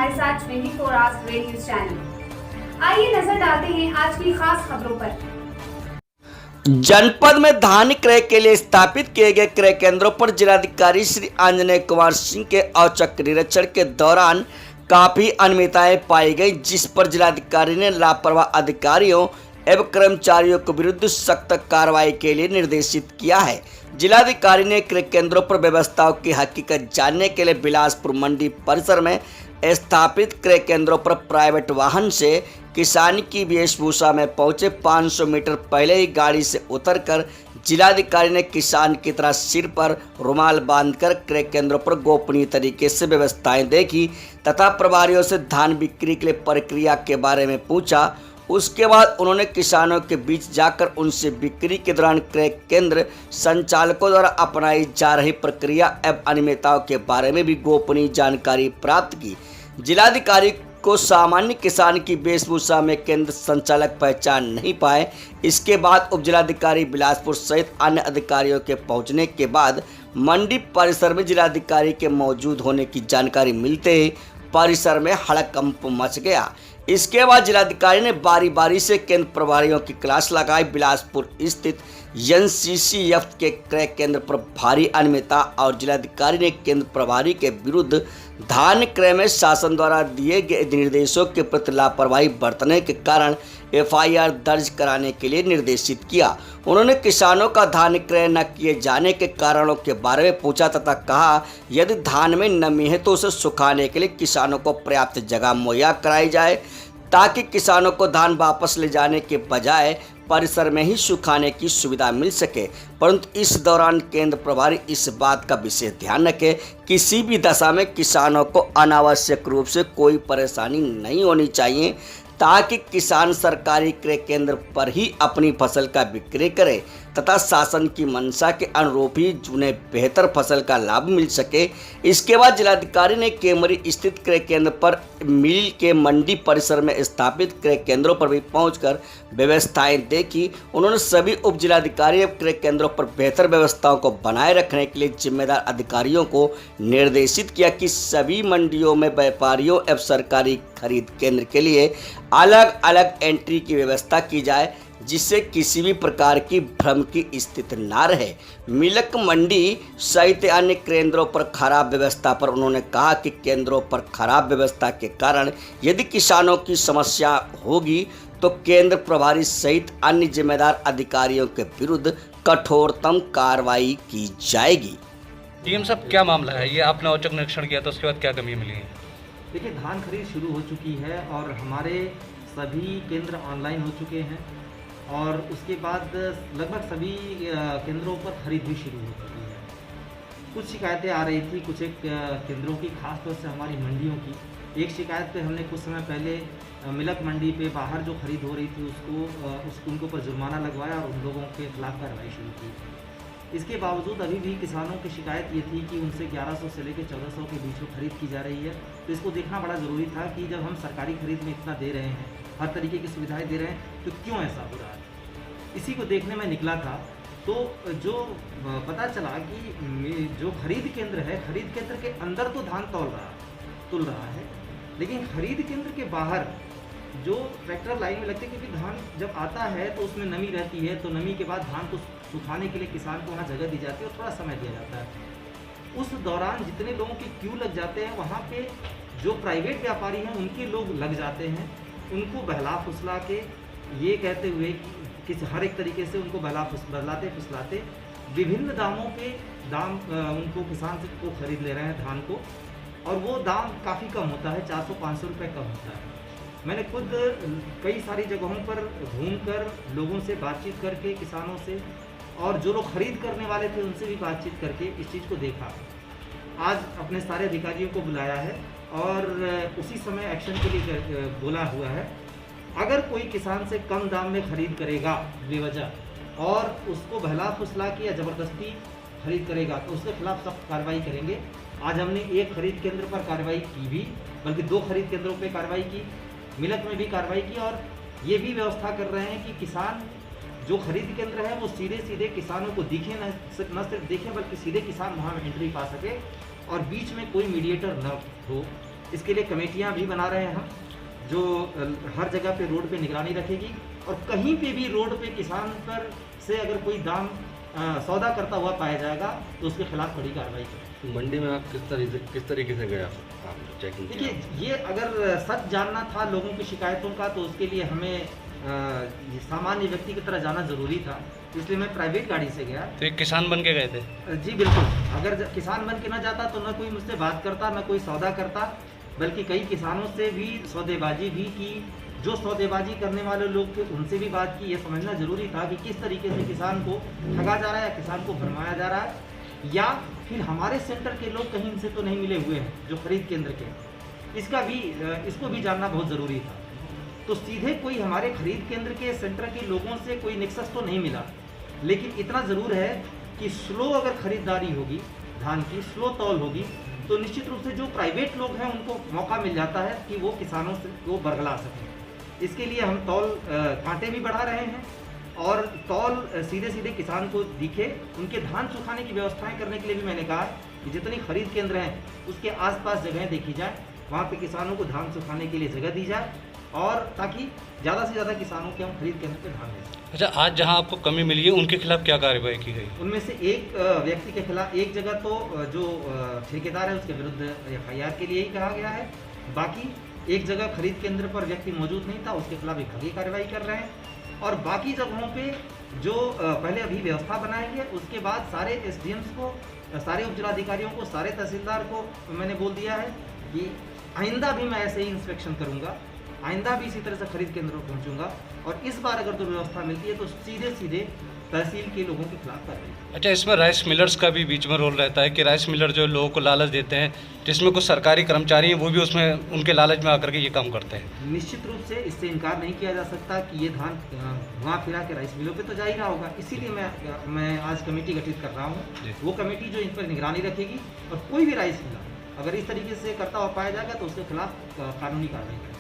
हमारे साथ 24 आवर्स वे news channel. आइए नजर डालते हैं आज की खास खबरों पर। जनपद में धान क्रय के लिए स्थापित किए गए क्रय केंद्रों पर जिलाधिकारी श्री आंजनेय कुमार सिंह के औचक निरीक्षण के दौरान काफी अनियमितताएं पाई गई, जिस पर जिलाधिकारी ने लापरवाह अधिकारियों एवं कर्मचारियों के विरुद्ध सख्त कार्रवाई के लिए निर्देशित किया है। जिलाधिकारी ने क्रय केंद्रों पर व्यवस्थाओं की हकीकत जानने के लिए बिलासपुर मंडी परिसर में स्थापित क्रय केंद्रों पर प्राइवेट वाहन से किसान की वेशभूषा में पहुंचे 500 मीटर पहले ही गाड़ी से उतरकर जिलाधिकारी ने किसान की तरह सिर पर रुमाल बांधकर क्रय केंद्रों पर गोपनीय तरीके से व्यवस्थाएं देखी तथा प्रभारियों से धान बिक्री के लिए प्रक्रिया के बारे में पूछा। उसके बाद उन्होंने किसानों के बीच जाकर उनसे बिक्री के दौरान क्रय केंद्र संचालकों द्वारा अपनाई जा रही प्रक्रिया एवं अनियमितताओं के बारे में भी गोपनीय जानकारी प्राप्त की। जिलाधिकारी को सामान्य किसान की वेशभूषा में केंद्र संचालक पहचान नहीं पाए। इसके बाद उप जिलाधिकारी बिलासपुर सहित अन्य अधिकारियों के पहुंचने के बाद मंडी परिसर में जिलाधिकारी के मौजूद होने की जानकारी मिलते ही परिसर में हड़कंप मच गया। इसके बाद जिलाधिकारी ने बारी बारी से केंद्र प्रभारियों की क्लास लगाई। बिलासपुर स्थित एनसीसीएफ के क्रय केंद्र पर भारी अनियमितता और जिलाधिकारी ने केंद्र प्रभारी के विरुद्ध धान क्रय में शासन द्वारा दिए गए निर्देशों के प्रति लापरवाही बरतने के कारण एफआईआर दर्ज कराने के लिए निर्देशित किया। उन्होंने किसानों का धान क्रय न किए जाने के कारणों के बारे में पूछा तथा कहा यदि धान में नमी है तो उसे सुखाने के लिए किसानों को पर्याप्त जगह मुहैया कराई जाए ताकि किसानों को धान वापस ले जाने के बजाय परिसर में ही सुखाने की सुविधा मिल सके। परंतु इस दौरान केंद्र प्रभारी इस बात का विशेष ध्यान रखें किसी भी दशा में किसानों को अनावश्यक रूप से कोई परेशानी नहीं होनी चाहिए ताकि किसान सरकारी क्रय केंद्र पर ही अपनी फसल का विक्रय करे तथा शासन की मंशा के अनुरूप ही उन्हें बेहतर फसल का लाभ मिल सके। इसके बाद जिलाधिकारी ने केमरी स्थित क्रय केंद्र पर मिल के मंडी परिसर में स्थापित क्रय केंद्रों पर भी पहुंचकर व्यवस्थाएं देखी। उन्होंने सभी उप जिलाधिकारी क्रय केंद्रों पर बेहतर व्यवस्थाओं को बनाए रखने के लिए जिम्मेदार अधिकारियों को निर्देशित किया कि सभी मंडियों में व्यापारियों एवं सरकारी खरीद केंद्र के लिए अलग अलग एंट्री की व्यवस्था की जाए जिससे किसी भी प्रकार की भ्रम की स्थिति न रहे। मिल्क मंडी सहित अन्य केंद्रों पर खराब व्यवस्था पर उन्होंने कहा कि केंद्रों पर खराब व्यवस्था के कारण यदि किसानों की समस्या होगी तो केंद्र प्रभारी सहित अन्य जिम्मेदार अधिकारियों के विरुद्ध कठोरतम कार्रवाई की जाएगी। डीएम साहब, क्या मामला है ये? आपने औचक निरीक्षण किया तो उसके बाद क्या कमी मिली है? देखिए, धान खरीद शुरू हो चुकी है और हमारे सभी केंद्र ऑनलाइन हो चुके हैं और उसके बाद लगभग सभी केंद्रों पर खरीद भी शुरू हो चुकी है। कुछ शिकायतें आ रही थी कुछ एक केंद्रों की, खासतौर से हमारी मंडियों की। एक शिकायत पे हमने कुछ समय पहले मिल्क मंडी पे बाहर जो खरीद हो रही थी उनके ऊपर जुर्माना लगवाया और उन लोगों के खिलाफ कार्रवाई शुरू की। इसके बावजूद अभी भी किसानों की शिकायत ये थी कि उनसे 1100 से लेकर 1400 के बीच में खरीद की जा रही है। तो इसको देखना बड़ा ज़रूरी था कि जब हम सरकारी खरीद में इतना दे रहे हैं, हर तरीके की सुविधाएं दे रहे हैं, तो क्यों ऐसा हो रहा है। इसी को देखने में निकला था तो जो पता चला कि जो खरीद केंद्र है, खरीद केंद्र के अंदर तो धान तुल रहा है, लेकिन खरीद केंद्र के बाहर जो ट्रैक्टर लाइन में लगते हैं, क्योंकि धान जब आता है तो उसमें नमी रहती है, तो नमी के बाद धान को सुखाने के लिए किसान को वहाँ जगह दी जाती है और थोड़ा समय दिया जाता है। उस दौरान जितने लोगों की क्यू लग जाते हैं, वहाँ पे जो प्राइवेट व्यापारी हैं उनके लोग लग जाते हैं, उनको बहला फुसला के ये कहते हुए कि हर एक तरीके से उनको बहलाते फुसलाते विभिन्न दामों पे उनको किसान से को खरीद ले रहे हैं धान को, और वो दाम काफ़ी कम होता है, 400-500 रुपये कम होता है। मैंने खुद कई सारी जगहों पर घूमकर लोगों से बातचीत करके, किसानों से और जो लोग खरीद करने वाले थे उनसे भी बातचीत करके इस चीज़ को देखा। आज अपने सारे अधिकारियों को बुलाया है और उसी समय एक्शन के लिए बोला हुआ है। अगर कोई किसान से कम दाम में खरीद करेगा बेवजह और उसको बहला फुसला के या ज़बरदस्ती खरीद करेगा तो उसके खिलाफ सख्त कार्रवाई करेंगे। आज हमने एक खरीद केंद्र पर कार्रवाई की भी, बल्कि 2 खरीद केंद्रों पर कार्रवाई की, मिल्क में भी कार्रवाई की, और ये भी व्यवस्था कर रहे हैं कि किसान जो खरीद केंद्र है वो सीधे किसानों को दिखे, न सिर्फ दिखे बल्कि सीधे किसान वहाँ एंट्री पा सके और बीच में कोई मीडिएटर न हो। इसके लिए कमेटियां भी बना रहे हैं हम, जो हर जगह पे रोड पे निगरानी रखेगी और कहीं पे भी रोड पे किसान पर से अगर कोई दाम सौदा करता हुआ पाया जाएगा तो उसके खिलाफ कड़ी कार्रवाई करें। मंडी में आप किस तरीके से गए आप चेकिंग? देखिए, ये अगर सच जानना था लोगों की शिकायतों का तो उसके लिए हमें सामान्य व्यक्ति की तरह जाना ज़रूरी था, इसलिए मैं प्राइवेट गाड़ी से गया। तो एक किसान बन के गए थे? जी बिल्कुल, अगर किसान बन के ना जाता तो न कोई मुझसे बात करता, न कोई सौदा करता, बल्कि कई किसानों से भी सौदेबाजी भी की। जो सौदेबाजी करने वाले लोग थे उनसे भी बात की। ये समझना ज़रूरी था कि किस तरीके से किसान को ठगा जा रहा है या किसान को भरमाया जा रहा है, या फिर हमारे सेंटर के लोग कहीं इनसे तो नहीं मिले हुए हैं जो खरीद केंद्र के, इसको भी जानना बहुत ज़रूरी था। तो सीधे कोई हमारे खरीद केंद्र के सेंटर के लोगों से कोई निक्सस तो नहीं मिला, लेकिन इतना ज़रूर है कि स्लो अगर खरीदारी होगी धान की, स्लो तौल होगी, तो निश्चित रूप से जो प्राइवेट लोग हैं उनको मौका मिल जाता है कि वो किसानों से वो बरगला सकें। इसके लिए हम तौल कांटे भी बढ़ा रहे हैं और तौल सीधे सीधे किसान को दिखे। उनके धान सुखाने की व्यवस्थाएं करने के लिए भी मैंने कहा कि जितनी खरीद केंद्र हैं उसके आसपास जगहें देखी जाए, वहाँ पे किसानों को धान सुखाने के लिए जगह दी जाए और ताकि ज़्यादा से ज़्यादा किसानों के हम खरीद केंद्र पे धान दे सकें। अच्छा, आज जहां आपको कमी मिली है उनके खिलाफ क्या कार्रवाई की गई? उनमें से एक व्यक्ति के खिलाफ, एक जगह तो जो ठेकेदार है उसके विरुद्ध FIR के लिए ही कहा गया है, बाकी एक जगह खरीद केंद्र पर व्यक्ति मौजूद नहीं था, उसके खिलाफ एक आगे कार्रवाई कर रहे हैं। और बाकी जगहों पे जो पहले अभी व्यवस्था बनाएंगे, उसके बाद सारे SDMs को, सारे उपजिलाधिकारियों को, सारे तहसीलदार को मैंने बोल दिया है कि आइंदा भी मैं ऐसे ही इंस्पेक्शन करूंगा, आइंदा भी इसी तरह से खरीद केंद्रों पर पहुंचूंगा और इस बार अगर दुर्व्यवस्था मिलती है तो सीधे सीधे तहसील के लोगों के खिलाफ कार्रवाई। अच्छा, इसमें राइस मिलर्स का भी बीच में रोल रहता है कि राइस मिलर जो लोगों को लालच देते हैं, जिसमें कुछ सरकारी कर्मचारी हैं वो भी उसमें उनके लालच में आकर के ये काम करते हैं। निश्चित रूप से इससे इनकार नहीं किया जा सकता कि ये धान घुमा फिरा के राइस मिलों पे तो जा ही रहा होगा, इसीलिए मैं आज कमेटी गठित कर रहा हूँ। वो कमेटी जो इन पर निगरानी रखेगी और कोई भी राइस मिलर अगर इस तरीके से करता हुआ पाया जाएगा तो उसके खिलाफ कानूनी कार्रवाई करेगी।